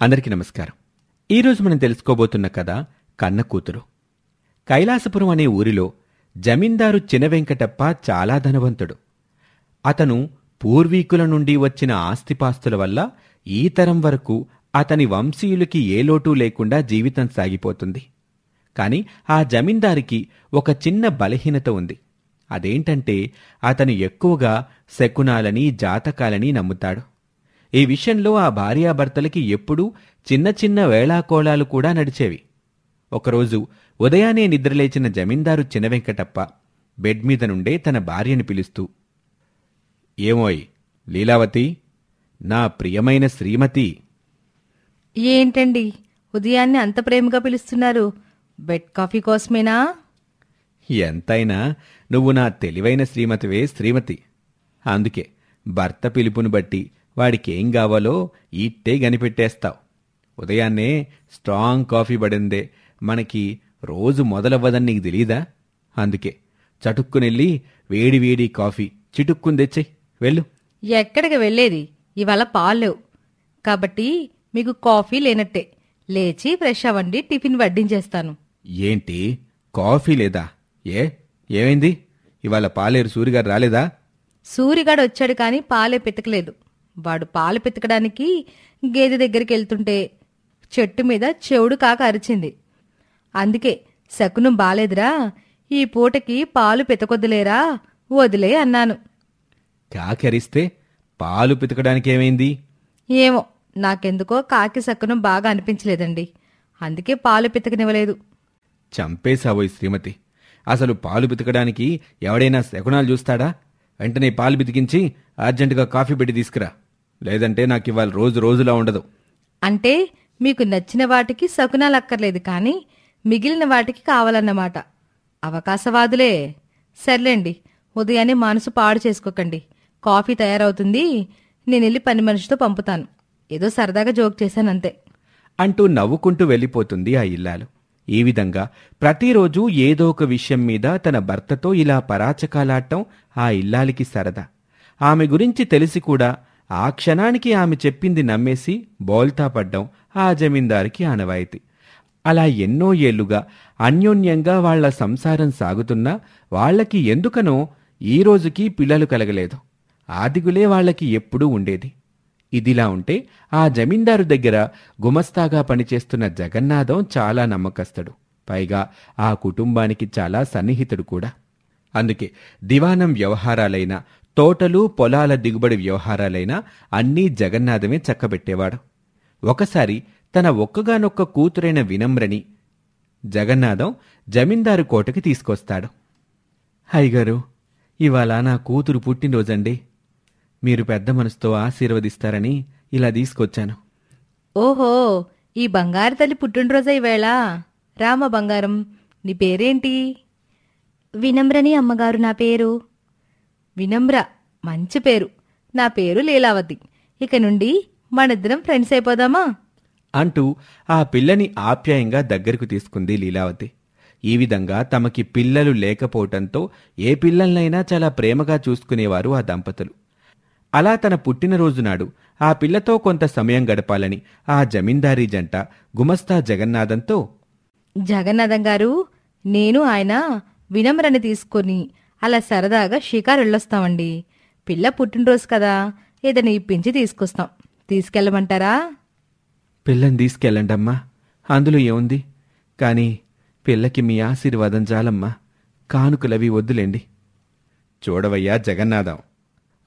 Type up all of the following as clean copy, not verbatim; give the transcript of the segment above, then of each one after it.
అందరికీ నమస్కారం. ఈరోజు మనం తెలుసుకోబోతున్న కథ కన్న కూతురు. కైలాసపురం అనే ఊరిలో జమీందారు చినవెంకటప్ప చాలా ధనవంతుడు. అతను పూర్వీకుల నుండి వచ్చిన ఆస్తిపాస్తుల వల్ల ఈ తరం వరకు అతని వంశీయులకి ఏ లోటు లేకుండా జీవితం సాగిపోతుంది. కాని ఆ జమీందారికి ఒక చిన్న బలహీనత ఉంది. అదేంటంటే అతను ఎక్కువగా శకునాలని, జాతకాలని నమ్ముతాడు. ఈ విషయంలో ఆ భార్యాభర్తలకి ఎప్పుడూ చిన్న చిన్న వేళాకోళాలు కూడా నడిచేవి. ఒకరోజు ఉదయాన్నే నిద్రలేచిన జమీందారు చినవెంకటప్ప బెడ్ మీద నుండే తన భార్యను పిలుస్తూ, "ఏమోయ్ లీలావతి, నా ప్రియమైన శ్రీమతి." ఏంటండి ఉదయాన్నే అంత ప్రేమగా పిలుస్తున్నారు? బెడ్ కాఫీ కోసమేనా? ఎంతైనా నువ్వు నా తెలివైన శ్రీమతివే శ్రీమతి. అందుకే భర్త పిలుపును బట్టి వాడికేం కావాలో ఇట్టే గనిపెట్టేస్తావు. ఉదయాన్నే స్ట్రాంగ్ కాఫీ పడిందే మనకి రోజు మొదలవ్వదని నీకు తెలీదా? అందుకే చటుక్కునెళ్ళి వేడి వేడి కాఫీ చిటుక్కుని తెచ్చేయ్, వెళ్ళు. ఎక్కడికి వెళ్ళేది? ఇవాళ పాలు లేవు కాబట్టి మీకు కాఫీ లేనట్టే. లేచి ఫ్రెష్ అవ్వండి, టిఫిన్ వడ్డించేస్తాను. ఏంటి, కాఫీ లేదా? ఏమైంది? ఇవాళ పాలేరు సూరిగారు రాలేదా? సూరిగాడు వచ్చాడు కానీ పాలే పితకలేదు. వాడు పాలు పితకడానికి గేదె దగ్గరికి వెళ్తుంటే చెట్టు మీద చెవుడు కాక అరిచింది. అందుకే శకునం బాలేదురా, ఈ పూటకి పాలు పితకొద్దులేరా, వదిలే అన్నాను. కాకరిస్తే పాలు పితకడానికి ఏమైంది? ఏమో, నాకెందుకో కాకి శకునం బాగా అనిపించలేదండి. అందుకే పాలు పితకనివ్వలేదు. చంపేశావోయ్ శ్రీమతి. అసలు పాలు పితకడానికి ఎవడైనా శకునాలు చూస్తాడా? వెంటనే పాలు పితికించి అర్జెంటుగా కాఫీ పెట్టి తీసుకురా, లేదంటే నాకు ఇవాళ రోజు రోజులా ఉండదు. అంటే మీకు నచ్చిన వాటికి శకునాలు అక్కర్లేదు, కానీ మిగిలిన వాటికి కావాలన్నమాట. అవకాశవాదులే. సర్లేండి, ఉదయాన్నే మనసు పాడు చేసుకోకండి. కాఫీ తయారవుతుంది, నేనెళ్ళి పని మనిషితో పంపుతాను. ఏదో సరదాగా జోక్ చేశానంతే అంటూ నవ్వుకుంటూ వెళ్ళిపోతుంది ఆ ఇల్లాలు. ఈ విధంగా ప్రతిరోజూ ఏదో ఒక విషయం మీద తన భర్తతో ఇలా పరాచకాలాడటం ఆ ఇల్లాలికి సరదా. ఆమె గురించి తెలిసి కూడా ఆ క్షణానికి ఆమె చెప్పింది నమ్మేసి బోల్తా పడ్డం ఆ జమీందారికి ఆనవాయితీ. అలా ఎన్నో ఏళ్లుగా అన్యోన్యంగా వాళ్ల సంసారం సాగుతున్నా వాళ్లకి ఎందుకనో ఈ రోజుకి పిల్లలు కలగలేదు. ఆ దిగులే వాళ్లకి ఎప్పుడూ ఉండేది. ఇదిలా ఉంటే ఆ జమీందారు దగ్గర గుమస్తాగా పనిచేస్తున్న జగన్నాథం చాలా నమ్మకస్తుడు. పైగా ఆ కుటుంబానికి చాలా సన్నిహితుడు కూడా. అందుకే దివానం వ్యవహారాలైనా, తోటలు పొలాల దిగుబడి వ్యవహారాలైనా అన్నీ జగన్నాథమే చక్కబెట్టేవాడు. ఒకసారి తన ఒక్కగానొక్క కూతురైన వినమ్రని జగన్నాథం జమీందారు కోటకి తీసుకొస్తాడు. "అయ్యగారు, ఇవాళ నా కూతురు పుట్టినరోజండి. మీరు పెద్ద మనసుతో ఆశీర్వదిస్తారని ఇలా తీసుకొచ్చాను." ఓహో, ఈ బంగారు తల్లి పుట్టినరోజా ఈవేళ? రామ బంగారం, నీ పేరేంటి? వినమ్రని అమ్మగారు నా పేరు. వినమ్ర, మంచి పేరు. నా పేరు లీలావతి. ఇక నుండి మనిద్దరం ఫ్రెండ్స్ అయిపోదామా? అంటూ ఆ పిల్లని ఆప్యాయంగా దగ్గరకు తీసుకుంది లీలావతి. ఈ విధంగా తమకి పిల్లలు లేకపోవటంతో ఏ పిల్లలనైనా చాలా ప్రేమగా చూసుకునేవారు ఆ దంపతులు. అలా తన పుట్టినరోజు నాడు ఆ పిల్లతో కొంత సమయం గడపాలని ఆ జమీందారీ జంట గుమస్తా జగన్నాథంతో, జగన్నాథం గారు, నేను ఆయన వినమ్రని తీసుకొని అలా సరదాగా షికారు వెళ్ళొస్తామండి. పిల్ల పుట్టినరోజు కదా, ఏదైనా ఇప్పించి తీసుకొస్తాం. తీసుకెళ్ళమంటారా? పిల్లని తీసుకెళ్ళండమ్మా, అందులో ఏముంది. కాని పిల్లకి మీ ఆశీర్వాదం చాలమ్మా, కానుకలవి వద్దులేండి. చూడవయ్యా జగన్నాథం,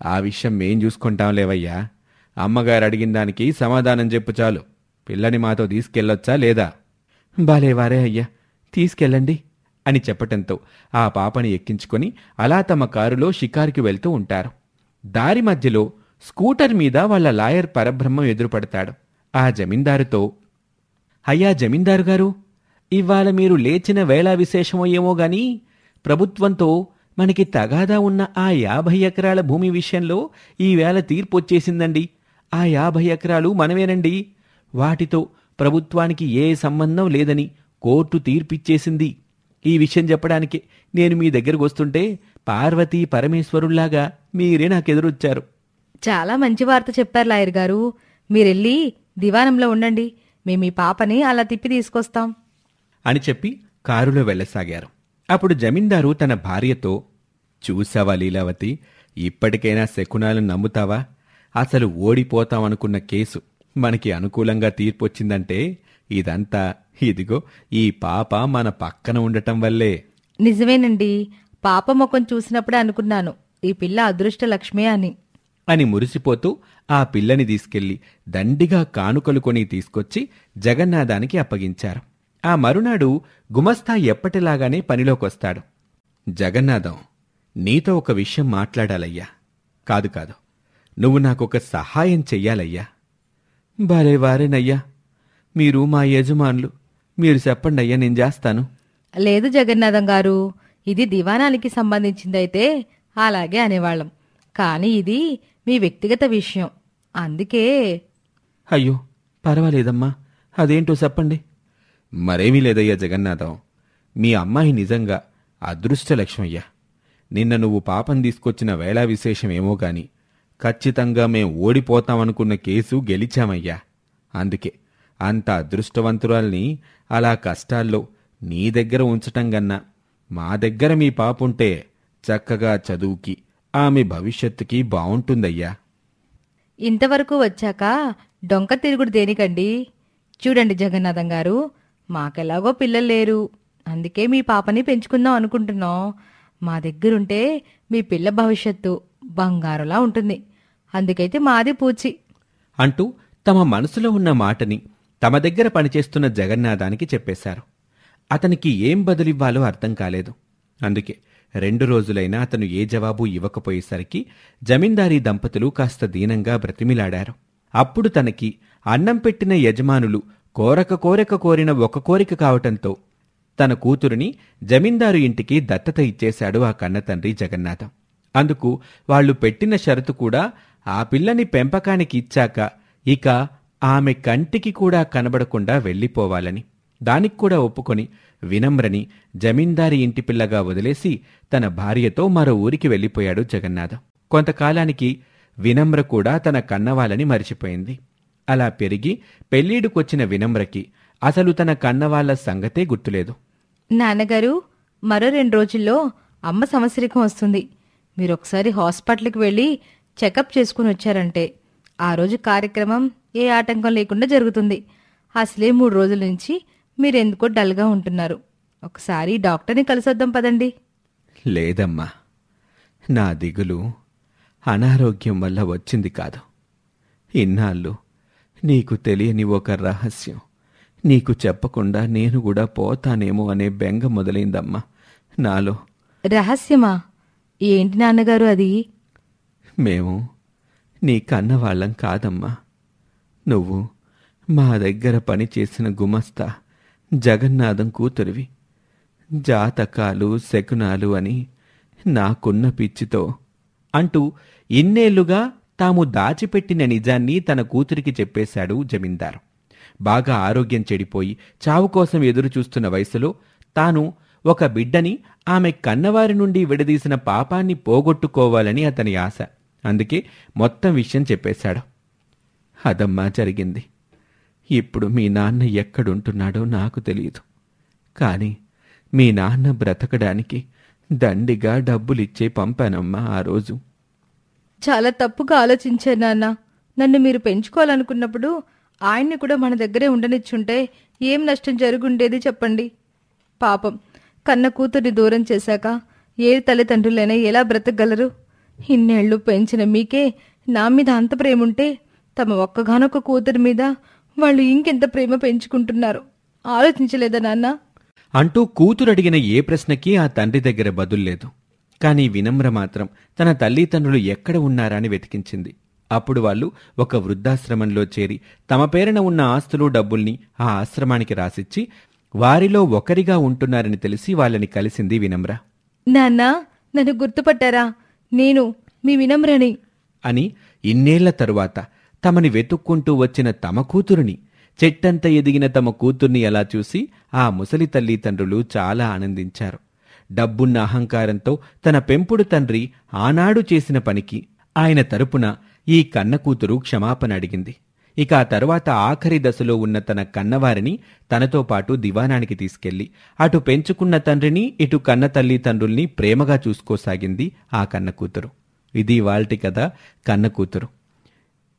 ఆ విషయం మేం చూసుకుంటాంలేవయ్యా. అమ్మగారు అడిగిన దానికి సమాధానం చెప్పు చాలు. పిల్లని మాతో తీసుకెళ్ళొచ్చా లేదా? బాలేవారే అయ్యా, తీసుకెళ్ళండి అని చెప్పటంతో ఆ పాపని ఎక్కించుకొని అలా తమ కారులో షికారుకి వెళ్తూ ఉంటారు. దారి మధ్యలో స్కూటర్ మీద వాళ్ల లాయర్ పరబ్రహ్మం ఎదురుపడతాడు. ఆ జమీందారుతో, "అయ్యా జమీందారు గారు, ఇవాళ మీరు లేచిన వేళా విశేషమో ఏమో గాని ప్రభుత్వంతో మనకి తగాదా ఉన్న ఆ 50 ఎకరాల భూమి విషయంలో ఈవేళ తీర్పొచ్చేసిందండి. ఆ 50 ఎకరాలు మనమేనండి. వాటితో ప్రభుత్వానికి ఏ సంబంధం లేదని కోర్టు తీర్పిచ్చేసింది. ఈ విషయం చెప్పడానికే నేను మీ దగ్గరకు వస్తుంటే పార్వతీ పరమేశ్వరుల్లాగా మీరే నాకెదురొచ్చారు." చాలా మంచి వార్త చెప్పారు లాయర్ గారు. మీరెళ్ళి దివానంలో ఉండండి, మేము ఈ పాపని అలా తిప్పి తీసుకొస్తాం అని చెప్పి కారులో వెళ్ళసాగారు. అప్పుడు జమీందారు తన భార్యతో, చూసావా లీలావతి, ఇప్పటికైనా శకునాలను నమ్ముతావా? అసలు ఓడిపోతామనుకున్న కేసు మనకి అనుకూలంగా తీర్పొచ్చిందంటే ఇదంతా ఇదిగో ఈ పాప మన పక్కన ఉండటం వల్లే. నిజమేనండి, పాప ముఖం చూసినప్పుడే అనుకున్నాను ఈ పిల్ల అదృష్ట లక్ష్మే అని మురిసిపోతూ ఆ పిల్లని తీసుకెళ్లి దండిగా కానుకలు కొని తీసుకొచ్చి జగన్నాథానికి అప్పగించారు. ఆ మరునాడు గుమస్తా ఎప్పటిలాగానే పనిలోకొస్తాడు. జగన్నాథం, నీతో ఒక విషయం మాట్లాడాలయ్యా. కాదు, నువ్వు నాకొక సహాయం చెయ్యాలయ్యా. భలేవారేనయ్యా, మీరు మా యజమానులు, మీరు చెప్పండయ్యా, నేను చేస్తాను. లేదు జగన్నాథం గారు, ఇది దివానానికి సంబంధించిందైతే అలాగే అనేవాళ్ళం, కానీ ఇది మీ వ్యక్తిగత విషయం, అందుకే. అయ్యో పర్వాలేదమ్మా, అదేంటో చెప్పండి. మరేమీ లేదయ్యా జగన్నాథం, మీ అమ్మాయి నిజంగా అదృష్టలక్ష్మయ్యా. నిన్న నువ్వు పాపం తీసుకొచ్చిన వేళా విశేషమేమో గాని ఖచ్చితంగా మేం ఓడిపోతామనుకున్న కేసు గెలిచామయ్యా. అందుకే అంత అదృష్టవంతురాల్ని అలా కష్టాల్లో నీ దగ్గర ఉంచటం గన్నా మా దగ్గర మీ పాపుంటే చక్కగా చదువుకి ఆమె భవిష్యత్తుకి బావుంటుందయ్యా. ఇంతవరకు వచ్చాక డొంక తిరుగుడు దేనికండి? చూడండి జగన్నాథం గారు, మాకెలాగో పిల్లలు లేరు, అందుకే మీ పాపని పెంచుకుందాం అనుకుంటున్నాం. మా దగ్గరుంటే మీ పిల్ల భవిష్యత్తు బంగారులా ఉంటుంది, అందుకైతే మాది పూచి అంటూ తమ మనసులో ఉన్న మాటని తమ దగ్గర పనిచేస్తున్న జగన్నాథానికి చెప్పేశారు. అతనికి ఏం బదులివ్వాలో అర్థం కాలేదు. అందుకే 2 రోజులైనా అతను ఏ జవాబు ఇవ్వకపోయేసరికి జమీందారీ దంపతులు కాస్త దీనంగా బ్రతిమిలాడారు. అప్పుడు తనకి అన్నం పెట్టిన యజమానులు కోరక కోరిన ఒక కోరిక కావటంతో తన కూతురిని జమీందారు ఇంటికి దత్తత ఇచ్చేశాడు ఆ కన్నతండ్రి జగన్నాథం. అందుకు వాళ్లు పెట్టిన షరతు కూడా ఆ పిల్లని పెంపకానికి ఇచ్చాక ఇక ఆమె కంటికి కూడా కనబడకుండా వెళ్ళిపోవాలని. దానికి కూడా ఒప్పుకొని వినమ్రని జమీందారి ఇంటి పిల్లగా వదిలేసి తన భార్యతో మరో ఊరికి వెళ్ళిపోయాడు జగన్నాథం. కొంతకాలానికి వినమ్ర కూడా తన కన్నవాళ్ళని మరిచిపోయింది. అలా పెరిగి పెళ్ళీడుకొచ్చిన వినమ్రకి అసలు తన కన్నవాళ్ల సంగతే గుర్తులేదు. నాన్నగారు, మరో 2 రోజుల్లో అమ్మ సంవత్సరికం వస్తుంది, మీరొకసారి హాస్పిటల్కి వెళ్ళి చెకప్ చేసుకుని వచ్చారంటే ఆ రోజు కార్యక్రమం ఏ ఆటంకం లేకుండా జరుగుతుంది. అసలే 3 రోజుల నుంచి మీరెందుకో డల్గా ఉంటున్నారు, ఒకసారి డాక్టర్ని కలిసొద్దాం పదండి. లేదమ్మా, నా దిగులు అనారోగ్యం వల్ల వచ్చింది కాదు. ఇన్నాళ్ళు నీకు తెలియని ఒక రహస్యం నీకు చెప్పకుండా నేను కూడా పోతానేమో అనే బెంగ మొదలైందమ్మా నాలో. రహస్యమా? ఏంటి నాన్నగారు అది? మేము నీ కన్నవాళ్ళం కాదమ్మా. నువ్వు మా దగ్గర పనిచేసిన గుమస్తా జగన్నాథం కూతురివి. జాతకాలు శకునాలు అని నాకున్న పిచ్చితో అంటూ ఇన్నేళ్లుగా తాము దాచిపెట్టిన నిజాన్ని తన కూతురికి చెప్పేశాడు జమీందారు. బాగా ఆరోగ్యం చెడిపోయి చావు కోసం ఎదురుచూస్తున్న వయసులో తాను ఒక బిడ్డని ఆమె కన్నవారి నుండి విడదీసిన పాపాన్ని పోగొట్టుకోవాలని అతని ఆశ. అందుకే మొత్తం విషయం చెప్పేశాడు. అదమ్మా జరిగింది. ఇప్పుడు మీ నాన్న ఎక్కడుంటున్నాడో నాకు తెలియదు, కానీ మీ నాన్న బ్రతకడానికి దండిగా డబ్బులిచ్చే పంపానమ్మా ఆ రోజు. చాలా తప్పుగా ఆలోచించాను నాన్న. నన్ను మీరు పెంచుకోవాలనుకున్నప్పుడు ఆయన్ని కూడా మన దగ్గరే ఉండనిచ్చుంటే ఏం నష్టం జరుగుండేది చెప్పండి. పాపం, కన్న కూతుర్ని దూరం చేశాక ఏ తల్లిదండ్రులైనా ఎలా బ్రతకగలరు? ఇన్నేళ్లు పెంచిన మీకే నా మీద అంత ప్రేముంటే తమ ఒక్కగానొక్క కూతురి మీద వాళ్ళు ఇంకెంత ప్రేమ పెంచుకుంటున్నారు, ఆలోచించలేదా నాన్న? అంటూ కూతురడిగిన ఏ ప్రశ్నకి ఆ తండ్రి దగ్గర బదుల్లేదు. కాని వినమ్ర మాత్రం తన తల్లిదండ్రులు ఎక్కడ ఉన్నారని వెతికించింది. అప్పుడు వాళ్ళు ఒక వృద్ధాశ్రమంలో చేరి తమ పేరున ఉన్న ఆస్తులు డబ్బుల్ని ఆ ఆశ్రమానికి రాసిచ్చి వారిలో ఒకరిగా ఉంటున్నారని తెలిసి వాళ్ళని కలిసింది వినమ్ర. నాన్నా, నన్ను గుర్తుపట్టారా? నేను మీ వినమ్రని అని ఇన్నేళ్ల తరువాత తమని వెతుక్కుంటూ వచ్చిన తమ కూతురుని, చెట్టంత ఎదిగిన తమ కూతుర్ని అలా చూసి ఆ ముసలి తల్లిదండ్రులు చాలా ఆనందించారు. డబ్బున్న అహంకారంతో తన పెంపుడు తండ్రి ఆనాడు చేసిన పనికి ఆయన తరపున ఈ కన్న కూతురు క్షమాపణ అడిగింది. ఇక ఆ తరువాత ఆఖరి దశలో ఉన్న తన కన్నవారిని తనతో పాటు దివానానికి తీసుకెళ్లి అటు పెంచుకున్న తండ్రిని ఇటు కన్న తల్లి తండ్రుల్ని ప్రేమగా చూసుకోసాగింది ఆ కన్న కూతురు. ఇది ఇవాల్టి కథ కన్న కూతురు.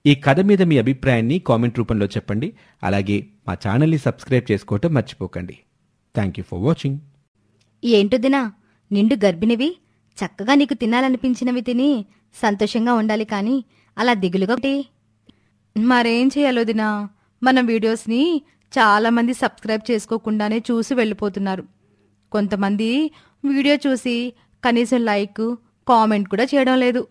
ఈ కథ మీద మీ అభిప్రాయాన్ని కామెంట్ రూపంలో చెప్పండి. అలాగే మా ఛానల్ని సబ్స్క్రైబ్ చేసుకోవటం మర్చిపోకండి. Thank you for watching. ఏంటో దినా, నిండు గర్భిణివి, చక్కగా నీకు తినాలనిపించినవి తిని సంతోషంగా ఉండాలి కానీ అలా దిగులుగా ఒకటి. మరేం చేయాలో దినా, మన వీడియోస్ని చాలామంది సబ్స్క్రైబ్ చేసుకోకుండానే చూసి వెళ్ళిపోతున్నారు. కొంతమంది వీడియో చూసి కనీసం లైక్ కామెంట్ కూడా చేయడం లేదు.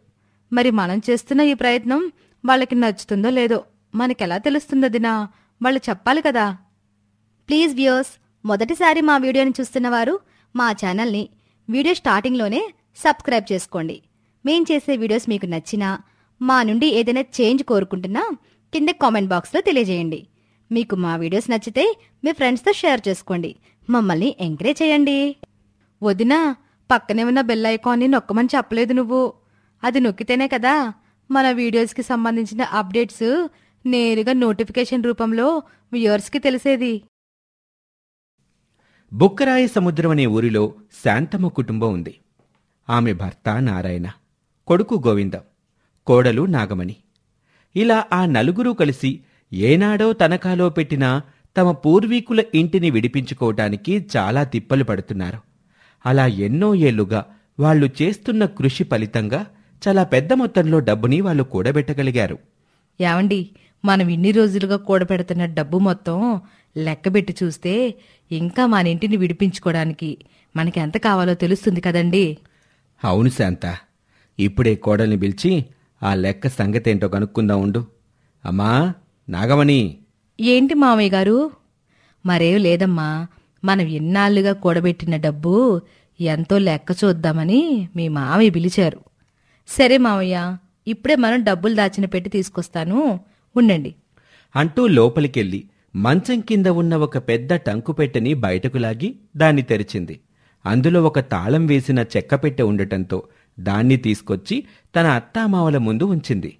మరి మనం చేస్తున్న ఈ ప్రయత్నం వాళ్ళకి నచ్చుతుందో లేదో మనకెలా తెలుస్తుందో దినా, వాళ్ళు చెప్పాలి కదా. ప్లీజ్ వ్యూయర్స్, మొదటిసారి మా వీడియోని చూస్తున్నవారు మా ఛానల్ని వీడియో స్టార్టింగ్లోనే సబ్స్క్రైబ్ చేసుకోండి. మేం చేసే వీడియోస్ మీకు నచ్చినా, మా నుండి ఏదైనా చేంజ్ కోరుకుంటున్నా కింద కామెంట్ బాక్స్లో తెలియజేయండి. మీకు మా వీడియోస్ నచ్చితే మీ ఫ్రెండ్స్తో షేర్ చేసుకోండి. మమ్మల్ని ఎంకరేజ్ చేయండి. వదినా, పక్కనే ఉన్న బెల్ ఐకాన్ని నొక్కమని చెప్పలేదు నువ్వు. అది నొక్కితేనే కదా మన వీడియోస్కి సంబంధించిన అప్డేట్స్ నేరుగా నోటిఫికేషన్ రూపంలో వ్యూయర్స్కి తెలిసేది. బుక్కరాయి సముద్రం అనే ఊరిలో శాంతమ్మ కుటుంబం ఉంది. ఆమె భర్త నారాయణ, కొడుకు గోవిందం, కోడలు నాగమణి. ఇలా ఆ నలుగురూ కలిసి ఏనాడో తనఖాలో పెట్టిన తమ పూర్వీకుల ఇంటిని విడిపించుకోవటానికి చాలా తిప్పలు పడుతున్నారు. అలా ఎన్నో ఏళ్లుగా వాళ్లు చేస్తున్న కృషి ఫలితంగా చాలా పెద్ద మొత్తంలో డబ్బుని వాళ్ళు కూడబెట్టగలిగారు. ఏమండి, మనం ఇన్ని రోజులుగా కూడబెడుతున్న డబ్బు మొత్తం లెక్కబెట్టి చూస్తే ఇంకా మన ఇంటిని విడిపించుకోవడానికి మనకి ఎంత కావాలో తెలుస్తుంది కదండి. అవును శాంత, ఇప్పుడే కోడల్ని పిలిచి ఆ లెక్క సంగతేంటో కనుక్కుందాం ఉండు. అమ్మా నాగమణి. ఏంటి మామయ్య గారు? మరేం లేదమ్మా, మనం ఎన్నాళ్లుగా కూడబెట్టిన డబ్బు ఎంతో లెక్క చూద్దామని మీ మామయ్య పిలిచారు. సరే మామయ్య, ఇప్పుడే మనం డబ్బులు దాచిన పెట్టి తీసుకొస్తాను, ఉండండి అంటూ లోపలికెళ్ళి మంచం కింద ఉన్న ఒక పెద్ద టంకుపెట్టెని బయటకు లాగి దాన్ని తెరిచింది. అందులో ఒక తాళం వేసిన చెక్కపెట్టె ఉండటంతో దాన్ని తీసుకొచ్చి తన అత్తామావల ముందు ఉంచింది.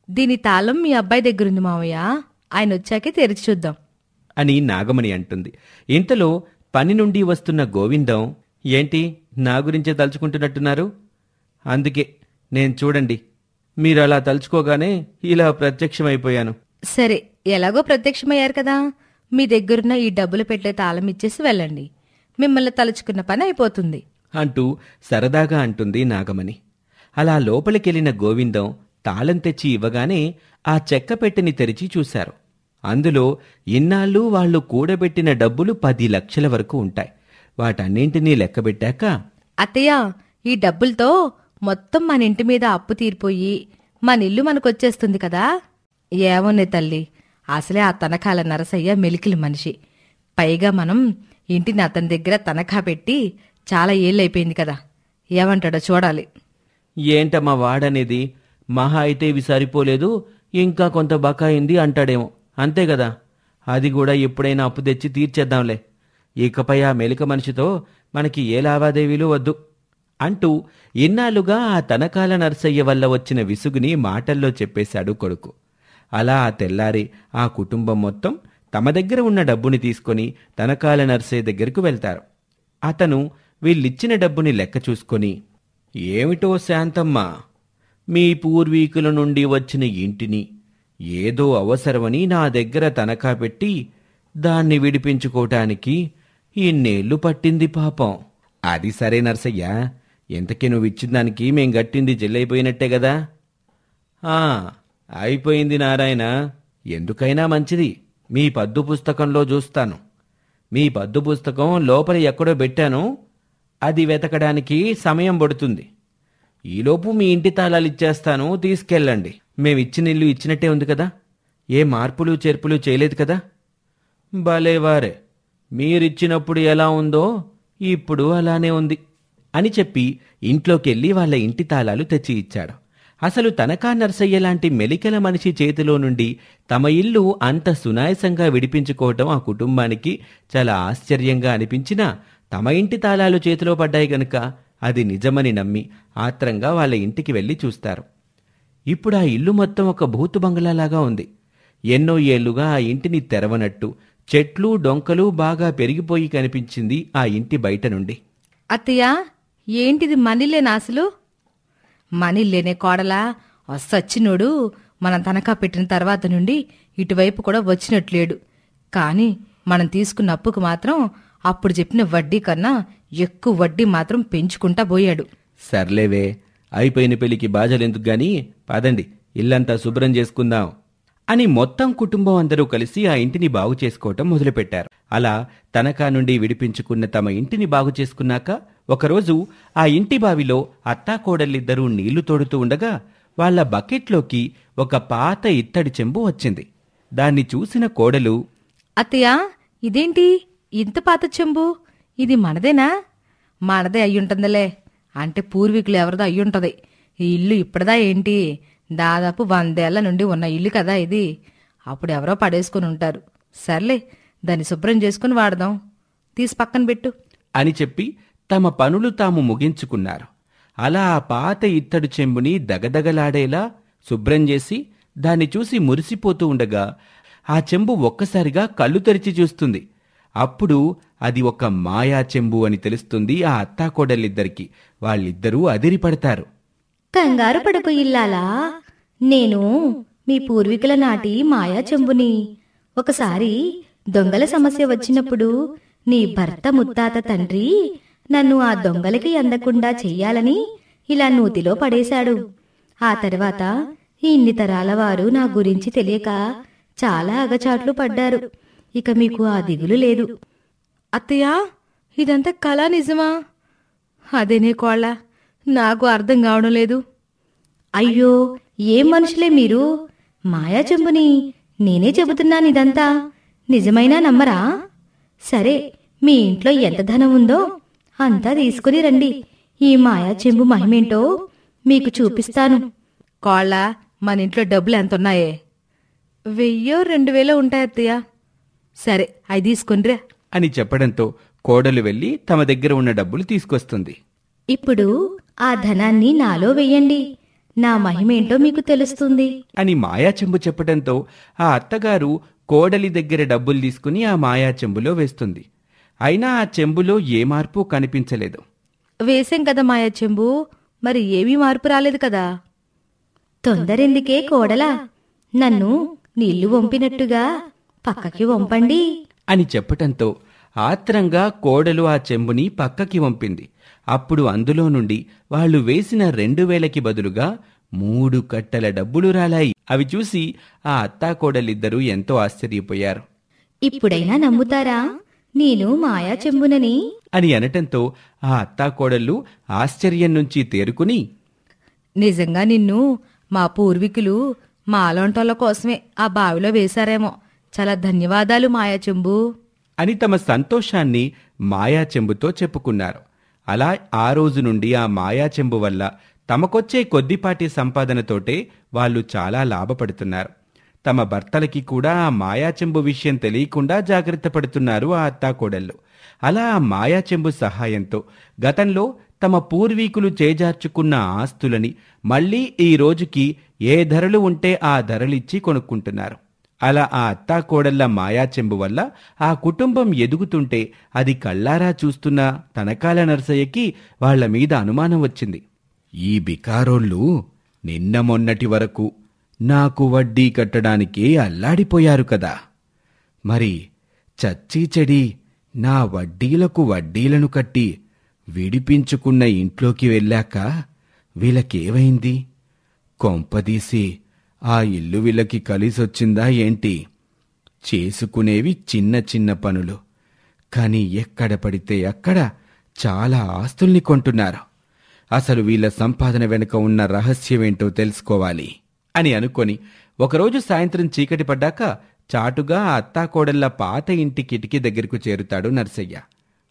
దీని తాళం మీ అబ్బాయి దగ్గరుంది మామయ్య, ఆయన వచ్చాకే తెరిచి చూద్దాం అని నాగమణి అంటుంది. ఇంతలో పని నుండి వస్తున్న గోవిందం, ఏంటి నా గురించే తలుచుకుంటున్నట్టున్నారు? అందుకే నేను చూడండి, మీరు అలా తలుచుకోగానే ఇలా ప్రత్యక్షమైపోయాను. సరే, ఎలాగో ప్రత్యక్షమయ్యారు కదా, మీ దగ్గరున్న ఈ డబ్బులు పెట్టే తాళం ఇచ్చేసి వెళ్ళండి, మిమ్మల్ని తలుచుకున్న పని అయిపోతుంది అంటూ సరదాగా అంటుంది నాగమణి. అలా లోపలికెళ్లిన గోవిందం తాళం తెచ్చి ఇవ్వగానే ఆ చెక్కపెట్టెని తెరిచి చూశారు. అందులో ఇన్నాళ్ళు వాళ్లు కూడబెట్టిన డబ్బులు 10 లక్షల వరకు ఉంటాయి. వాటన్నింటినీ లెక్కబెట్టాక, అత్తయ్య, ఈ డబ్బులతో మొత్తం మన ఇంటి మీద అప్పు తీరిపోయి మన ఇల్లు మనకొచ్చేస్తుంది కదా. ఏమోనే తల్లి, అసలే ఆ తనఖాల నరసయ్య మెలికిలి మనిషి. పైగా మనం ఇంటిని అతని దగ్గర తనఖా పెట్టి చాలా ఏళ్ళైపోయింది కదా, ఏమంటాడో చూడాలి. ఏంటమ్మా వాడనేది, మహా అయితే ఇవి సరిపోలేదు, ఇంకా కొంత బకాయింది అంటాడేమో, అంతే కదా. అది కూడా ఎప్పుడైనా అప్పు తెచ్చి తీర్చేద్దాంలే. ఇకపై ఆ మెలిక మనిషితో మనకి ఏ లావాదేవీలు వద్దు అంటూ ఇన్నాళ్లుగా ఆ తనకాల నర్సయ్య వల్ల వచ్చిన విసుగుని మాటల్లో చెప్పేశాడు కొడుకు. అలా ఆ తెల్లారి ఆ కుటుంబం మొత్తం తమ దగ్గర ఉన్న డబ్బుని తీసుకొని తనకాల నర్సయ్య దగ్గరకు వెళ్తారు. అతను వీళ్ళిచ్చిన డబ్బుని లెక్క చూసుకొని, ఏమిటో శాంతమ్మ, మీ పూర్వీకుల నుండి వచ్చిన ఇంటిని ఏదో అవసరమని నా దగ్గర తనఖా పెట్టి దాన్ని విడిపించుకోవటానికి ఇన్నేళ్లు పట్టింది పాపం. అది సరే నర్సయ్య, ఎంతకీ నువ్విచ్చిన దానికి మేం గట్టింది జల్లైపోయినట్టే కదా. అయిపోయింది నారాయణ, ఎందుకైనా మంచిది మీ పద్దు పుస్తకంలో చూస్తాను. మీ పద్దు పుస్తకం లోపల ఎక్కడో పెట్టాను, అది వెతకడానికి సమయం పడుతుంది. ఈలోపు మీ ఇంటి తాళాలు ఇచ్చేస్తాను, తీసుకెళ్ళండి. మేమిచ్చిన ఇల్లు ఇచ్చినట్టే ఉంది కదా, ఏ మార్పులు చేర్పులు చేయలేదు కదా. భలేవారే, మీరిచ్చినప్పుడు ఎలా ఉందో ఇప్పుడు అలానే ఉంది అని చెప్పి ఇంట్లోకెళ్ళి వాళ్ళ ఇంటి తాళాలు తెచ్చి ఇచ్చాడు. అసలు తనకా నర్సయ్య లాంటి మెలికల మనిషి చేతిలో నుండి తమ ఇల్లు అంత సునాయసంగా విడిపించుకోవటం ఆ కుటుంబానికి చాలా ఆశ్చర్యంగా అనిపించినా తమ ఇంటి తాళాలు చేతిలో పడ్డాయి గనుక అది నిజమని నమ్మి ఆత్రంగా వాళ్ళ ఇంటికి వెళ్ళి చూస్తారు. ఇప్పుడు ఆ ఇల్లు మొత్తం ఒక భూతు బంగ్లాలాగా ఉంది. ఎన్నో ఏళ్లుగా ఆ ఇంటిని తెరవనట్టు చెట్లు డొంకలు బాగా పెరిగిపోయి కనిపించింది ఆ ఇంటి బయట నుండి. అత్తయ్య, ఏంటిది మనీలేనా అసలు? మనీలేనే కోడలా, సచ్చినోడు మనం తనఖా పెట్టిన తర్వాత నుండి ఇటువైపు కూడా వచ్చినట్లేడు. కానీ మనం తీసుకున్న అప్పుకు మాత్రం అప్పుడు చెప్పిన వడ్డీ కన్నా ఎక్కువ వడ్డీ మాత్రం పెంచుకుంటా పోయాడు. సర్లేవే, అయిపోయిన పెళ్లికి బాజలెందుకు గాని పదండి, ఇల్లంతా శుభ్రం చేసుకుందాం అని మొత్తం కుటుంబం అందరూ కలిసి ఆ ఇంటిని బాగు చేసుకోవటం మొదలుపెట్టారు. అలా తనఖా నుండి విడిపించుకున్న తమ ఇంటిని బాగు చేసుకున్నాక ఒకరోజు ఆ ఇంటి బావిలో అత్తాకోడళ్ళిద్దరూ నీళ్లు తోడుతూ ఉండగా వాళ్ల బకెట్లోకి ఒక పాత ఇత్తడి చెంబు వచ్చింది. దాన్ని చూసిన కోడలు, అత్తయ్య, ఇదేంటి ఇంత పాత చెంబు? ఇది మనదేనా? మనదే అయ్యుంటుందిలే. అంటే పూర్వీకులు ఎవరిదో అయ్యుంటది. ఈ ఇల్లు ఇప్పుడుదా ఏంటి? దాదాపు 100 ఏళ్ల నుండి ఉన్న ఇల్లు కదా ఇది. అప్పుడు ఎవరో పడేసుకుని ఉంటారు. సర్లే, దాన్ని శుభ్రం చేసుకుని వాడదాం. తీసి పక్కన పెట్టు అని చెప్పి తమ పనులు తాము ముగించుకున్నారు. అలా ఆ పాత ఇత్తడి చెంబుని దగదగలాడేలా శుభ్రం చేసి దాన్ని చూసి మురిసిపోతూ ఉండగా ఆ చెంబు ఒక్కసారిగా కళ్ళు తెరిచి చూస్తుంది. అప్పుడు అది ఒక మాయా చెంబు అని తెలుస్తుంది ఆ అత్తాకోడలిద్దరికీ. వాళ్ళిద్దరూ అదిరిపడతారు. కంగారు పడకు ఇల్లాలా, నేను మీ పూర్వీకుల నాటి మాయా చెంబుని. ఒకసారి దొంగల సమస్య వచ్చినప్పుడు నీ భర్త ముత్తాత తండ్రి నన్ను ఆ దొంగలకి అందకుండా చెయ్యాలని ఇలా నూతిలో పడేశాడు. ఆ తర్వాత ఇన్ని తరాల వారు నా గురించి తెలియక చాలా అగచాట్లు పడ్డారు. ఇక మీకు ఆ దిగులు లేదు. అత్తయ్య, ఇదంతా కళ నిజమా? అదేనే కోళ్ళ, నాకు అర్థం కావడం లేదు. అయ్యో, ఏం మనుషులే మీరు! మాయా చెంబుని నేనే చెబుతున్నాను, ఇదంతా నిజమైనా నమ్మరా? సరే, మీ ఇంట్లో ఎంత ధనం ఉందో అంతా తీసుకుని రండి. ఈ మాయా చెంబు మహిమేంటో మీకు చూపిస్తాను. కోళ్ళ, మన ఇంట్లో డబ్బులు ఎంతున్నాయే? 1000-2000 ఉంటాయి అత్తయ్య. సరే, అవి తీసుకునిరా అని చెప్పడంతో కోడలు వెళ్లి తమ దగ్గర ఉన్న డబ్బులు తీసుకొస్తుంది. ఇప్పుడు ఆ ధనాన్ని నాలో వెయ్యండి. నా మహిమేంటో మీకు తెలుస్తుంది అని మాయా చెంబు చెప్పడంతో ఆ అత్తగారు కోడలి దగ్గర డబ్బులు తీసుకుని ఆ మాయా చెంబులో వేస్తుంది. అయినా ఆ చెంబులో ఏ మార్పు కనిపించలేదు. వేసాం కదా మాయా చెంబు, మరి ఏమీ మార్పు రాలేదు కదా? తొందరెందుకే కోడలా, నన్ను నీళ్లు వంపినట్టుగా పక్కకి వంపండి అని చెప్పటంతో ఆత్రంగా కోడలు ఆ చెంబుని పక్కకి వంపింది. అప్పుడు అందులో నుండి వాళ్లు వేసిన 2000కి బదులుగా 3 కట్టల డబ్బులు రాలాయి. అవి చూసి ఆ అత్తాకోడలిద్దరూ ఎంతో ఆశ్చర్యపోయారు. ఇప్పుడైనా నమ్ముతారా నేను మాయా చెంబునని అని అనటంతో ఆ అత్తాకోడళ్ళు ఆశ్చర్యం నుంచి తేరుకుని, నిజంగా నిన్ను మా పూర్వీకులు మా అలాంటోళ్ళ కోసమే ఆ బావిలో వేశారేమో. చాలా ధన్యవాదాలు మాయా చెంబు అని తమ సంతోషాన్ని మాయా చెంబుతో చెప్పుకున్నారు. అలా ఆ రోజు నుండి ఆ మాయా చెంబు వల్ల తమకొచ్చే కొద్దిపాటి సంపాదనతోటే వాళ్ళు చాలా లాభపడుతున్నారు. తమ భర్తలకి కూడా ఆ మాయా చెంబు విషయం తెలియకుండా జాగ్రత్త పడుతున్నారు ఆ అత్తాకోడళ్ళు. అలా ఆ మాయా చెంబు సహాయంతో గతంలో తమ పూర్వీకులు చేజార్చుకున్న ఆస్తులని మళ్లీ ఈ రోజుకి ఏ ధరలు ఉంటే ఆ ధరలిచ్చి కొనుక్కుంటున్నారు. అలా ఆ అత్తాకోడళ్ల మాయా చెంబు వల్ల ఆ కుటుంబం ఎదుగుతుంటే అది కళ్ళారా చూస్తున్న తనకాల నర్సయ్యకి వాళ్ల మీద అనుమానం వచ్చింది. ఈ బికారోళ్ళు నిన్న మొన్నటి వరకు నాకు వడ్డీ కట్టడానికే అల్లాడిపోయారు కదా, మరి చచ్చీ చెడి నా వడ్డీలకు వడ్డీలను కట్టి విడిపించుకున్న ఇంట్లోకి వెళ్ళాక వీళ్ళకేవైంది? కొంపదీసి ఆ ఇల్లు వీళ్ళకి కలిసొచ్చిందా ఏంటి? చేసుకునేవి చిన్న చిన్న పనులు, కాని ఎక్కడ పడితే అక్కడ చాలా ఆస్తుల్ని కొంటున్నారు. అసలు వీళ్ళ సంపాదన వెనుక ఉన్న రహస్యమేంటో తెలుసుకోవాలి అని అనుకొని ఒకరోజు సాయంత్రం చీకటి పడ్డాక చాటుగా ఆ అత్తాకోడళ్ల పాత ఇంటి కిటికీ దగ్గరకు చేరుతాడు నర్సయ్య.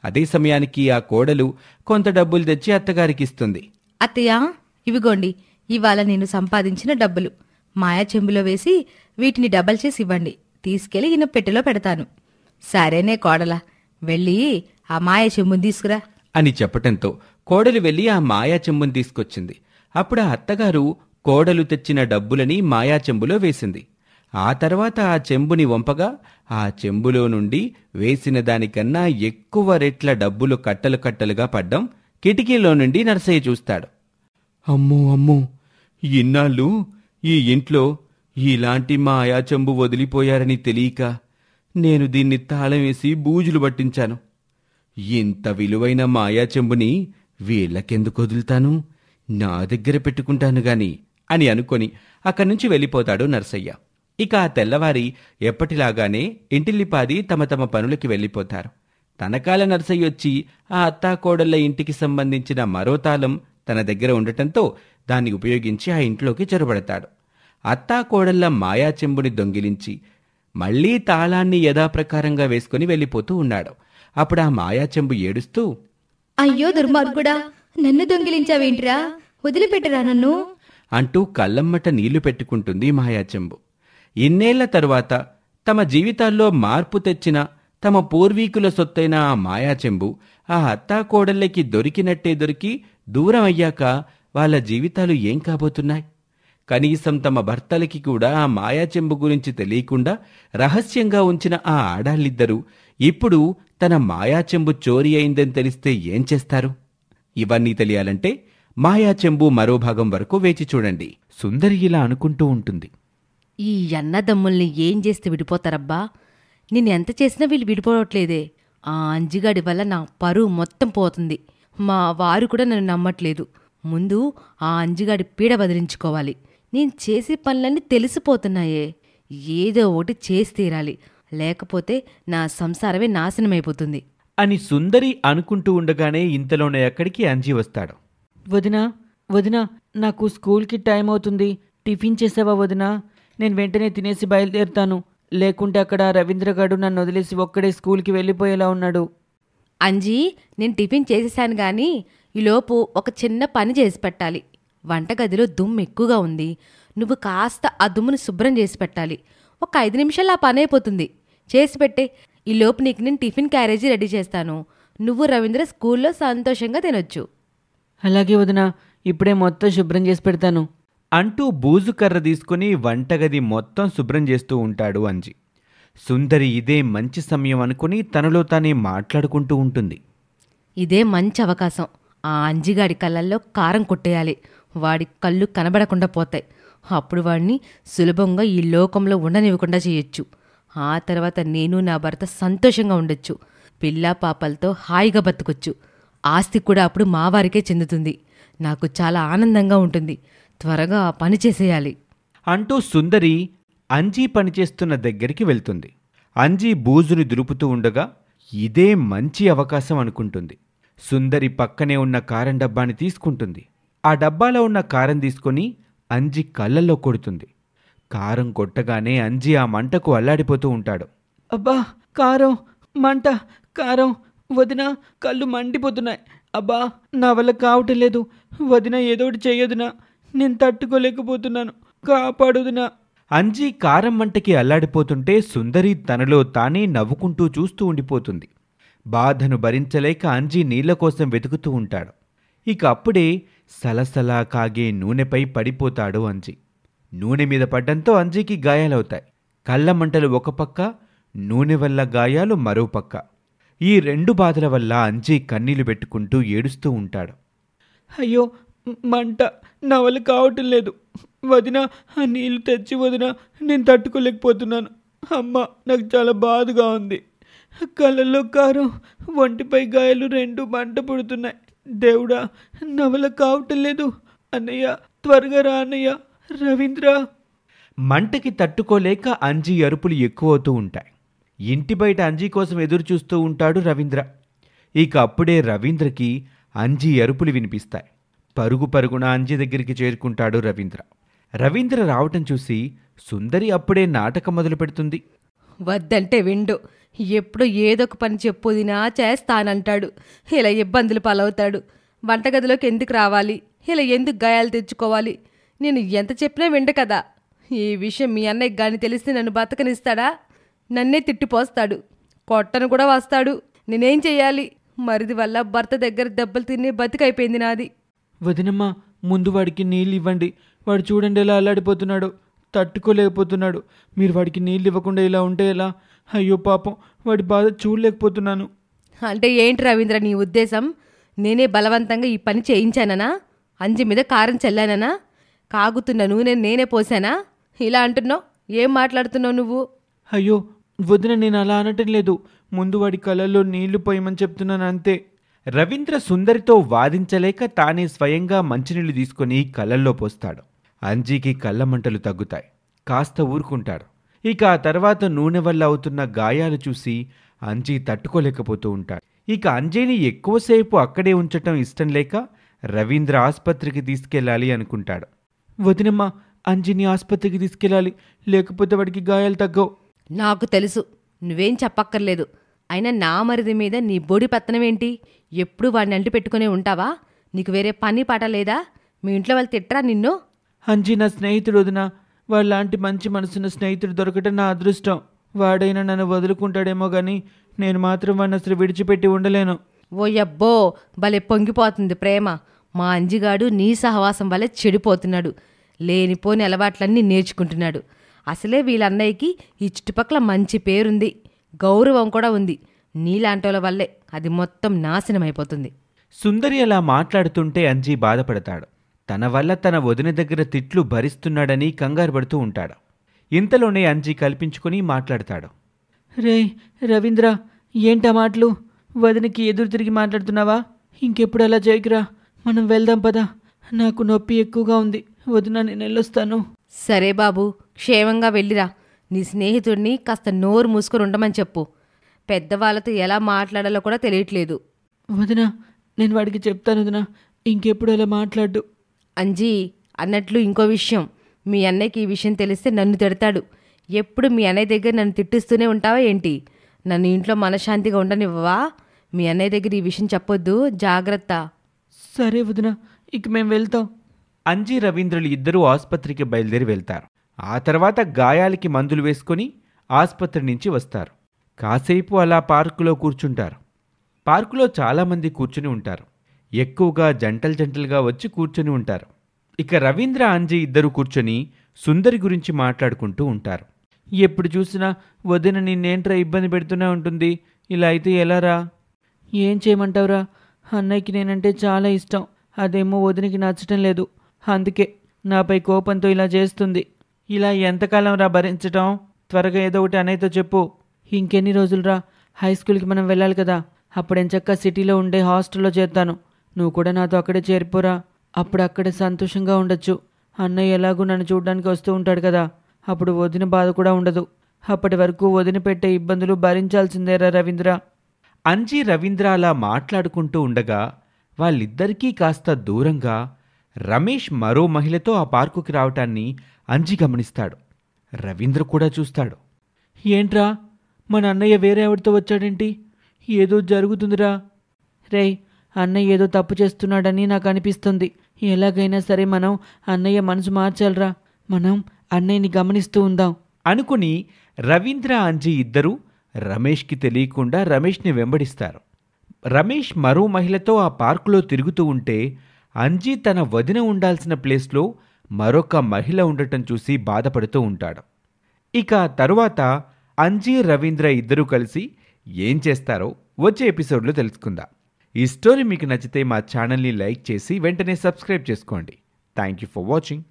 అదే సమయానికి ఆ కోడలు కొంత డబ్బులు తెచ్చి అత్తగారికిస్తుంది. అత్తయ్య, ఇవిగోండి, ఇవాళ నేను సంపాదించిన డబ్బులు మాయా చెంబులో వేసి వీటిని డబల్ చేసి ఇవ్వండి. తీసుకెళ్లి ఈయన పెట్టెలో పెడతాను. సరేనే కోడలా, వెళ్ళి ఆ మాయా చెంబుని తీసుకురా అని చెప్పటంతో కోడలు వెళ్లి ఆ మాయా చెంబుని తీసుకొచ్చింది. అప్పుడు ఆ అత్తగారు కోడలు తెచ్చిన డబ్బులని మాయా చెంబులో వేసింది. ఆ తర్వాత ఆ చెంబుని వంపగా ఆ చెంబులో నుండి వేసిన దానికన్నా ఎక్కువ రెట్ల డబ్బులు కట్టలు కట్టలుగా పడ్డం కిటికీలో నుండి నరసయ్య చూస్తాడు. అమ్మో అమ్మో, ఇన్నాళ్ళు ఈ ఇంట్లో ఇలాంటి మాయా చెంబు వదిలిపోయారని తెలియక నేను దీన్ని తాళం వేసి బూజులు పట్టించాను. ఇంత విలువైన మాయా చెంబుని వీళ్ళకెందుకు వదులుతాను, నా దగ్గర పెట్టుకుంటాను గాని అని అనుకొని అక్కడి నుంచి వెళ్ళిపోతాడు నరసయ్య. ఇక ఆ తెల్లవారి ఎప్పటిలాగానే ఇంటిల్లిపాది తమ తమ పనులకి వెళ్ళిపోతారు. తనకాల నరసయ్య వచ్చి ఆ అత్తాకోడళ్ల ఇంటికి సంబంధించిన మరో తాళం తన దగ్గర ఉండటంతో దాన్ని ఉపయోగించి ఆ ఇంట్లోకి చొరబడతాడు. అత్తాకోడళ్ల మాయా చెంబుని దొంగిలించి మళ్లీ తాళాన్ని యథాప్రకారంగా వేసుకుని వెళ్ళిపోతూ ఉన్నాడు. అప్పుడు ఆ మాయా చెంబు ఏడుస్తూ, అయ్యో దుర్మార్గుడా, నన్ను దొంగిలించావేంట్రా, వదిలిపెట్టరా నన్ను అంటూ కళ్ళమ్మట నీళ్లు పెట్టుకుంటుంది మాయా చెంబు. ఇన్నేళ్ల తరువాత తమ జీవితాల్లో మార్పు తెచ్చిన తమ పూర్వీకుల సొత్తైన ఆ మాయా చెంబు ఆ అత్తాకోడళ్ళకి దొరికినట్టే దొరికి దూరం అయ్యాక వాళ్ళ జీవితాలు ఏం కాబోతున్నాయి? కనీసం తమ భర్తలకి కూడా ఆ మాయా చెంబు గురించి తెలియకుండా రహస్యంగా ఉంచిన ఆ ఆడాళ్ళిద్దరూ ఇప్పుడు తన మాయా చెంబు చోరీ అయిందని తెలిస్తే ఏం చేస్తారు? ఇవన్నీ తెలియాలంటే మాయా చెంబు మరో భాగం వరకు వేచి చూడండి. సుందరి ఇలా అనుకుంటూ ఉంటుంది. ఈ అన్నదమ్ముల్ని ఏం చేస్తే విడిపోతారబ్బా? నేనెంత చేసినా వీళ్ళు విడిపోవట్లేదే. ఆ అంజిగాడి వల్ల నా పరువు మొత్తం పోతుంది. మా వారు కూడా నన్ను నమ్మట్లేదు. ముందు ఆ అంజిగాడి పీడ వదిలించుకోవాలి. నేను చేసే పనులన్నీ తెలిసిపోతున్నాయే. ఏదో ఒకటి చేసి తీరాలి, లేకపోతే నా సంసారమే నాశనమైపోతుంది అని సుందరి అనుకుంటూ ఉండగానే ఇంతలోనే అక్కడికి అంజి వస్తాడు. వదినా వదినా, నాకు స్కూల్కి టైం అవుతుంది. టిఫిన్ చేసావా వదినా? నేను వెంటనే తినేసి బయలుదేరుతాను. లేకుంటే అక్కడ రవీంద్రగాడు నన్ను వదిలేసి ఒక్కడే స్కూల్కి వెళ్ళిపోయేలా ఉన్నాడు. అంజీ, నేను టిఫిన్ చేసేసాను గాని ఈలోపు ఒక చిన్న పని చేసి పెట్టాలి. వంటగదిలో దుమ్ము ఎక్కువగా ఉంది. నువ్వు కాస్త ఆ దుమ్మును శుభ్రం చేసి పెట్టాలి. ఒక 5 నిమిషాలు ఆ పని అయిపోతుంది. చేసి పెట్టే. ఈలోపు నీకు నేను టిఫిన్ క్యారేజీ రెడీ చేస్తాను. నువ్వు రవీంద్ర స్కూల్లో సంతోషంగా తినొచ్చు. అలాగే వదినా, ఇప్పుడే మొత్తం శుభ్రం చేసి పెడతాను అంటూ బూజు కర్ర తీసుకుని వంటగది మొత్తం శుభ్రం చేస్తూ ఉంటాడు అంజి. సుందరి ఇదే మంచి సమయం అనుకుని తనలో తానే మాట్లాడుకుంటూ ఉంటుంది. ఇదే మంచి అవకాశం. ఆ అంజిగాడి కళ్ళల్లో కారం కొట్టేయాలి. వాడి కళ్ళు కనబడకుండా పోతాయి. అప్పుడు వాడిని సులభంగా ఈ లోకంలో ఉండనివ్వకుండా చేయొచ్చు. ఆ తర్వాత నేను నా భర్త సంతోషంగా ఉండొచ్చు. పిల్లా పాపలతో హాయిగా బతకొచ్చు. ఆస్తి కూడా అప్పుడు మా వారికే చెందుతుంది. నాకు చాలా ఆనందంగా ఉంటుంది. త్వరగా ఆ పని చేసేయాలి అంటూ సుందరి అంజీ పనిచేస్తున్న దగ్గరికి వెళ్తుంది. అంజీ బూజుని దులుపుతూ ఉండగా ఇదే మంచి అవకాశం అనుకుంటుంది. సుందరి పక్కనే ఉన్న కారం డబ్బాని తీసుకుంటుంది. ఆ డబ్బాలో ఉన్న కారం తీసుకొని అంజి కళ్ళల్లో కొడుతుంది. కారం కొట్టగానే అంజి ఆ మంటకు అల్లాడిపోతూ ఉంటాడు. అబ్బా, కారం, మంట, కారం, వదినా కళ్ళు మండిపోతున్నాయి. అబ్బా, నా వల్ల కావటం లేదు. వదినా ఏదోటి చెయ్యదునా, నేను తట్టుకోలేకపోతున్నాను, కాపాడుదునా. అంజీ కారం మంటకి అల్లాడిపోతుంటే సుందరి తనలో తానే నవ్వుకుంటూ చూస్తూ ఉండిపోతుంది. బాధను భరించలేక అంజీ నీళ్ల కోసం వెతుకుతూ ఉంటాడు. ఇక అప్పుడే సలసలా కాగే నూనెపై పడిపోతాడు అంజీ. నూనె మీద పడ్డంతో అంజీకి గాయాలవుతాయి. కళ్ళ మంటలు ఒక పక్క, నూనె వల్ల గాయాలు మరో పక్క. ఈ 2 బాధల వల్ల అంజీ కన్నీళ్లు పెట్టుకుంటూ ఏడుస్తూ ఉంటాడు. అయ్యో, మంట, నా వల్ల కావటం లేదు. వదినా, ఆ నీళ్లు తెచ్చి వదినా, నేను తట్టుకోలేకపోతున్నాను. అమ్మ, నాకు చాలా బాధగా ఉంది. కళ్ళల్లో కారం, ఒంటిపై గాయాలు 2 మంట పుడుతున్నాయి. దేవుడా, నా వల్ల కావటం లేదు. అన్నయ్య, త్వరగా రా అన్నయ్య. రవీంద్ర. మంటకి తట్టుకోలేక అంజీ అరుపులు ఎక్కువవుతూ ఉంటాయి. ఇంటి బయట అంజీ కోసం ఎదురుచూస్తూ ఉంటాడు రవీంద్ర. ఇక అప్పుడే రవీంద్రకి అంజీ అరుపులు వినిపిస్తాయి. పరుగు పరుగున అంజీ దగ్గరికి చేరుకుంటాడు రవీంద్ర. రవీంద్ర రావటం చూసి సుందరి అప్పుడే నాటకం మొదలు పెడుతుంది. వద్దంటే విండు. ఎప్పుడు ఏదొక పని చెప్పుదినా చేస్తానంటాడు. ఇలా ఇబ్బందులు పాలవుతాడు. వంటగదిలోకి ఎందుకు రావాలి? ఇలా ఎందుకు గాయాలు తెచ్చుకోవాలి? నేను ఎంత చెప్పినా విండు కదా. ఈ విషయం మీ అన్నయ్య గాని తెలిస్తే నన్ను బతకనిస్తాడా? నన్నే తిట్టిపోస్తాడు. కొట్టను కూడా వస్తాడు. నేనేం చెయ్యాలి? మరిది వల్ల భర్త దగ్గర దెబ్బలు తినే బతికైపోయింది నాది. వదినమ్మ, ముందు వాడికి నీళ్ళు ఇవ్వండి. వాడు చూడండి ఎలా అల్లాడిపోతున్నాడు. తట్టుకోలేకపోతున్నాడు. మీరు వాడికి నీళ్ళు ఇవ్వకుండా ఇలా ఉంటే ఎలా? అయ్యో పాపం, వాడి బాధ చూడలేకపోతున్నాను. అంటే ఏంటి రవీంద్ర నీ ఉద్దేశం? నేనే బలవంతంగా ఈ పని చేయించాననా? అంజి మీద కారం చల్లాననా? కాగుతున్న నూనె నేనే పోసానా? ఇలా అంటున్నావు, ఏం మాట్లాడుతున్నావు నువ్వు? అయ్యో వదిన, నేను అలా అనటం లేదు. ముందు వాడి కళ్ళల్లో నీళ్లు పోయమని చెప్తున్నాను అంతే. రవీంద్ర సుందరితో వాదించలేక తానే స్వయంగా మంచినీళ్లు తీసుకొని కళ్ళల్లో పోస్తాడు. అంజీకి కళ్ళమంటలు తగ్గుతాయి. కాస్త ఊరుకుంటాడు. ఇక ఆ తర్వాత నూనె వల్ల అవుతున్న గాయాలు చూసి అంజీ తట్టుకోలేకపోతూ ఉంటాడు. ఇక అంజీని ఎక్కువసేపు అక్కడే ఉంచటం ఇష్టం లేక రవీంద్ర ఆస్పత్రికి తీసుకెళ్ళాలి అనుకుంటాడు. వదినమ్మ, అంజీని ఆసుపత్రికి తీసుకెళ్ళాలి, లేకపోతే వాడికి గాయాలు తగ్గవు. నాకు తెలుసు, నువ్వేం చెప్పక్కర్లేదు. అయినా నా మరిది మీద నీ బొడి పెత్తనమేంటి? ఎప్పుడు వాడిని అంటి పెట్టుకునే ఉంటావా? నీకు వేరే పని పాట లేదా? మీ ఇంట్లో వాళ్ళు తిట్టరా నిన్ను? అంజీ నా స్నేహితుడు వదిన. వాళ్ళలాంటి మంచి మనసున్న స్నేహితుడు దొరకటం నా అదృష్టం. వాడైనా నన్ను వదులుకుంటాడేమో గాని నేను మాత్రం వాడిని అసలు విడిచిపెట్టి ఉండలేను. ఓయబ్బో, భలే పొంగిపోతుంది ప్రేమ. మా అంజిగాడు నీ సహవాసం వల్లే చెడిపోతున్నాడు. లేనిపోని అలవాట్లన్నీ నేర్చుకుంటున్నాడు. అసలే వీళ్ళన్నయ్యకి ఈ చుట్టుపక్కల మంచి పేరుంది, గౌరవం కూడా ఉంది. నీలాంటోళ్ళ వల్లే అది మొత్తం నాశనమైపోతుంది. సుందరి అలా మాట్లాడుతుంటే అంజీ బాధపడతాడు. తన వల్ల తన వదిన దగ్గర తిట్లు భరిస్తున్నాడని కంగారు పడుతూ ఉంటాడు. ఇంతలోనే అంజీ కల్పించుకుని మాట్లాడతాడు. రే రవీంద్ర, ఏంటా మాటలు? వదినకి ఎదురు తిరిగి మాట్లాడుతున్నావా? ఇంకెప్పుడు అలా చేయకురా. మనం వెళ్దాం పదా. నాకు నొప్పి ఎక్కువగా ఉంది వదిన, నేను వెళ్ళొస్తాను. సరే బాబు, క్షేమంగా వెళ్ళిరా. నీ స్నేహితుడిని కాస్త నోరు మూసుకొని ఉండమని చెప్పు. పెద్దవాళ్ళతో ఎలా మాట్లాడాలో కూడా తెలియట్లేదు. వదిన, నేను వాడికి చెప్తాను వదిన, ఇంకెప్పుడు అలా మాట్లాడు. అంజీ, అన్నట్లు ఇంకో విషయం. మీ అన్నయ్యకి ఈ విషయం తెలిస్తే నన్ను తిడతాడు. ఎప్పుడు మీ అన్నయ్య దగ్గర నన్ను తిట్టిస్తూనే ఉంటావా ఏంటి? నన్ను ఇంట్లో మనశ్శాంతిగా ఉండనివ్వవా? మీ అన్నయ్య దగ్గర ఈ విషయం చెప్పొద్దు, జాగ్రత్త. సరే వదిన, ఇక మేము వెళ్తాం. అంజీ రవీంద్రులు ఇద్దరూ ఆసుపత్రికి బయలుదేరి వెళ్తారు. ఆ తర్వాత గాయాలకి మందులు వేసుకొని ఆసుపత్రి నుంచి వస్తారు. కాసేపు అలా పార్కులో కూర్చుంటారు. పార్కులో చాలామంది కూర్చుని ఉంటారు. ఎక్కువగా జంటలుగా వచ్చి కూర్చుని ఉంటారు. ఇక రవీంద్ర అంజీ ఇద్దరు కూర్చొని సుందరి గురించి మాట్లాడుకుంటూ ఉంటారు. ఎప్పుడు చూసినా వదిన నిన్నేంట్రా ఇబ్బంది పెడుతూనే ఉంటుంది. ఇలా అయితే ఎలారా? ఏం చేయమంటావురా? అన్నయ్యకి నేనంటే చాలా ఇష్టం. అదేమో వదినకి నచ్చటం లేదు. అందుకే నాపై కోపంతో ఇలా చేస్తుంది. ఇలా ఎంతకాలం రా భరించటం? త్వరగా ఏదో ఒకటి అన్నయ్యతో చెప్పు. ఇంకెన్ని రోజులురా? హై స్కూల్కి మనం వెళ్ళాలి కదా. అప్పుడెంచక్క సిటీలో ఉండే హాస్టల్లో చేరుతాను. నువ్వు కూడా నాతో అక్కడే చేరిపోరా. అప్పుడు అక్కడే సంతోషంగా ఉండొచ్చు. అన్నయ్య ఎలాగూ నన్ను చూడ్డానికి వస్తూ ఉంటాడు కదా. అప్పుడు వదిన బాధ కూడా ఉండదు. అప్పటి వరకు వదిన పెట్టే ఇబ్బందులు భరించాల్సిందేరా రవీంద్ర. అంజీ రవీంద్ర అలా మాట్లాడుకుంటూ ఉండగా వాళ్ళిద్దరికీ కాస్త దూరంగా రమేష్ మరో మహిళతో ఆ పార్కుకి రావటాన్ని అంజీ గమనిస్తాడు. రవీంద్ర కూడా చూస్తాడు. ఏంట్రా, మన అన్నయ్య వేరే ఎవరితో వచ్చాడేంటి? ఏదో జరుగుతుందిరా. రేయ్, అన్నయ్య ఏదో తప్పు చేస్తున్నాడని నాకు అనిపిస్తుంది. ఎలాగైనా సరే మనం అన్నయ్య మనసు మార్చాలరా. మనం అన్నయ్యని గమనిస్తూ ఉందాం అనుకుని రవీంద్ర అంజీ ఇద్దరూ రమేష్కి తెలియకుండా రమేష్ని వెంబడిస్తారు. రమేష్ మరో మహిళతో ఆ పార్కులో తిరుగుతూ ఉంటే అంజీ తన వదిన ఉండాల్సిన ప్లేస్లో మరొక మహిళ ఉండటం చూసి బాధపడుతూ ఉంటాడు. ఇక తరువాత అంజీ రవీంద్ర ఇద్దరూ కలిసి ఏం చేస్తారో వచ్చే ఎపిసోడ్లో తెలుసుకుందాం. ఈ స్టోరీ మీకు నచ్చితే మా ఛానల్ని లైక్ చేసి వెంటనే సబ్స్క్రైబ్ చేసుకోండి. Thank you for watching.